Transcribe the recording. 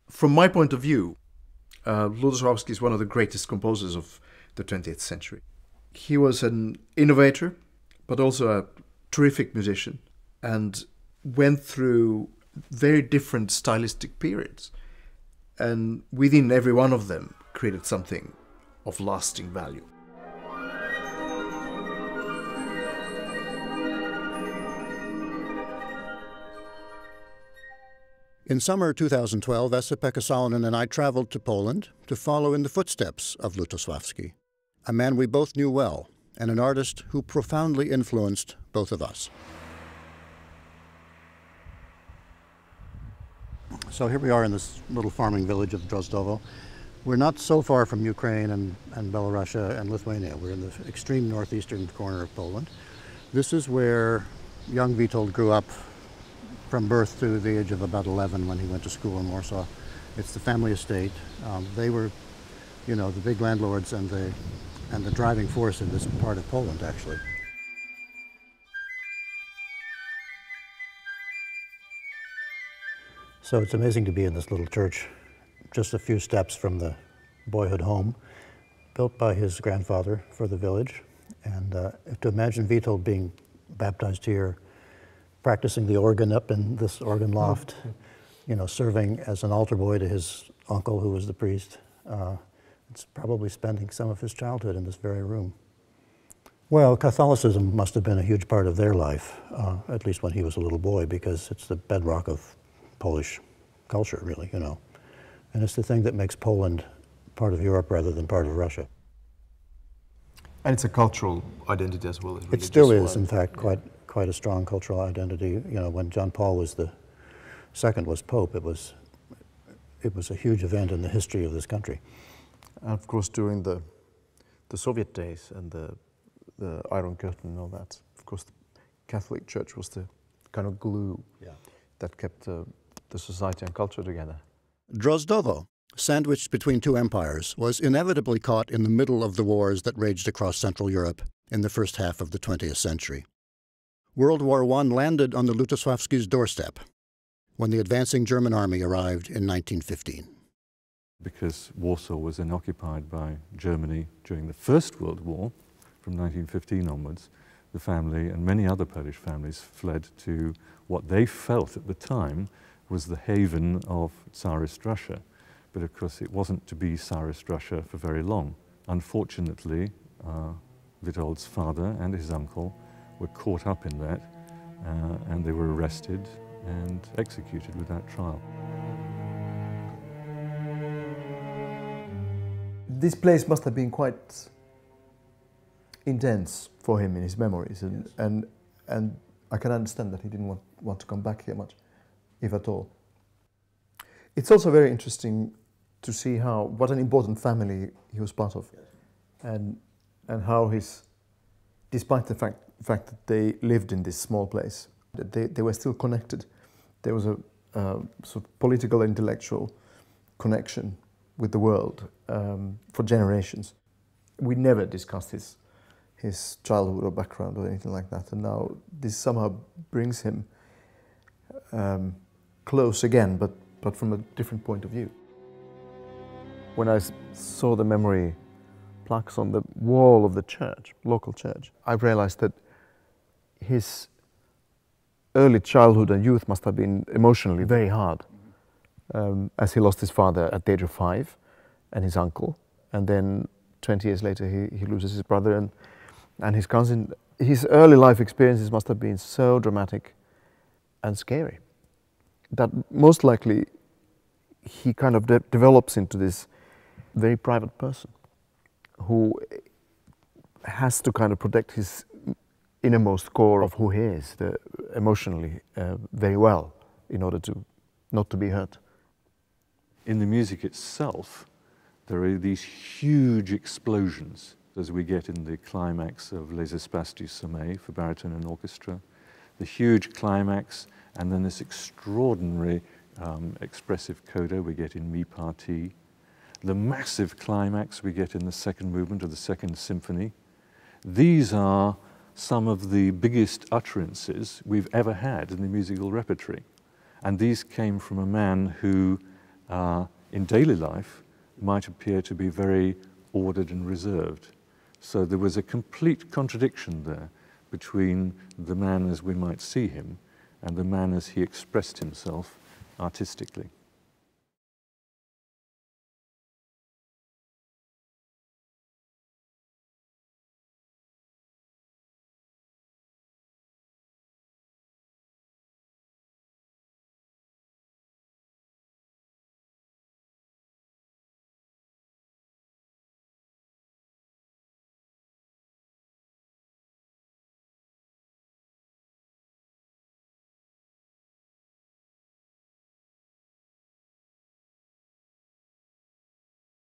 From my point of view, Lutoslawski is one of the greatest composers of the 20th century. He was an innovator, but also a terrific musician, and went through very different stylistic periods. And within every one of them created something of lasting value. In summer 2012, Esa-Pekka Salonen and I traveled to Poland to follow in the footsteps of Lutoslawski, a man we both knew well and an artist who profoundly influenced both of us. So here we are in this little farming village of Drozdowo. We're not so far from Ukraine and Belarusia and Lithuania. We're in the extreme northeastern corner of Poland. This is where young Witold grew up from birth to the age of about 11 when he went to school in Warsaw. It's the family estate. They were, you know, the big landlords and the driving force in this part of Poland, actually. So it's amazing to be in this little church, just a few steps from the boyhood home, built by his grandfather for the village. And to imagine Witold being baptized here, practicing the organ up in this organ loft, you know, serving as an altar boy to his uncle who was the priest. It's probably spending some of his childhood in this very room. Well, Catholicism must have been a huge part of their life, at least when he was a little boy, because it's the bedrock of Polish culture, really, you know. And it's the thing that makes Poland part of Europe rather than part of Russia. And it's a cultural identity as well. It still is, in fact, quite a strong cultural identity. You know, when John Paul was II was Pope, it was a huge event in the history of this country. And of course, during the Soviet days and the Iron Curtain and all that, of course, the Catholic Church was the kind of glue that kept the society and culture together. Drozdowo, sandwiched between two empires, was inevitably caught in the middle of the wars that raged across Central Europe in the first half of the 20th century. World War I landed on the Lutoslawski's doorstep when the advancing German army arrived in 1915. Because Warsaw was then occupied by Germany during the First World War, from 1915 onwards, the family and many other Polish families fled to what they felt at the time was the haven of Tsarist Russia. But of course it wasn't to be Tsarist Russia for very long. Unfortunately, Witold's father and his uncle were caught up in that and they were arrested and executed without trial. This place must have been quite intense for him in his memories, and I can understand that he didn't want to come back here much, if at all. It's also very interesting to see what an important family he was part of, and how despite the fact that they lived in this small place, they were still connected. There was a sort of political, intellectual connection with the world for generations. We never discussed his childhood or background or anything like that, and now this somehow brings him close again, but from a different point of view. When I saw the memory plaques on the wall of the church, local church, I realized that his early childhood and youth must have been emotionally very hard, as he lost his father at the age of 5 and his uncle, and then 20 years later he loses his brother and his cousin. His early life experiences must have been so dramatic and scary that most likely he kind of develops into this very private person who has to kind of protect his innermost core of who he is, emotionally very well, in order to not to be hurt. In the music itself, there are these huge explosions as we get in the climax of Les Espaces du Sommeil for baritone and orchestra, the huge climax, and then this extraordinary expressive coda we get in Mi Partie, the massive climax we get in the second movement of the Second Symphony. These are some of the biggest utterances we've ever had in the musical repertory. And these came from a man who in daily life might appear to be very ordered and reserved. So there was a complete contradiction there between the man as we might see him and the man as he expressed himself artistically.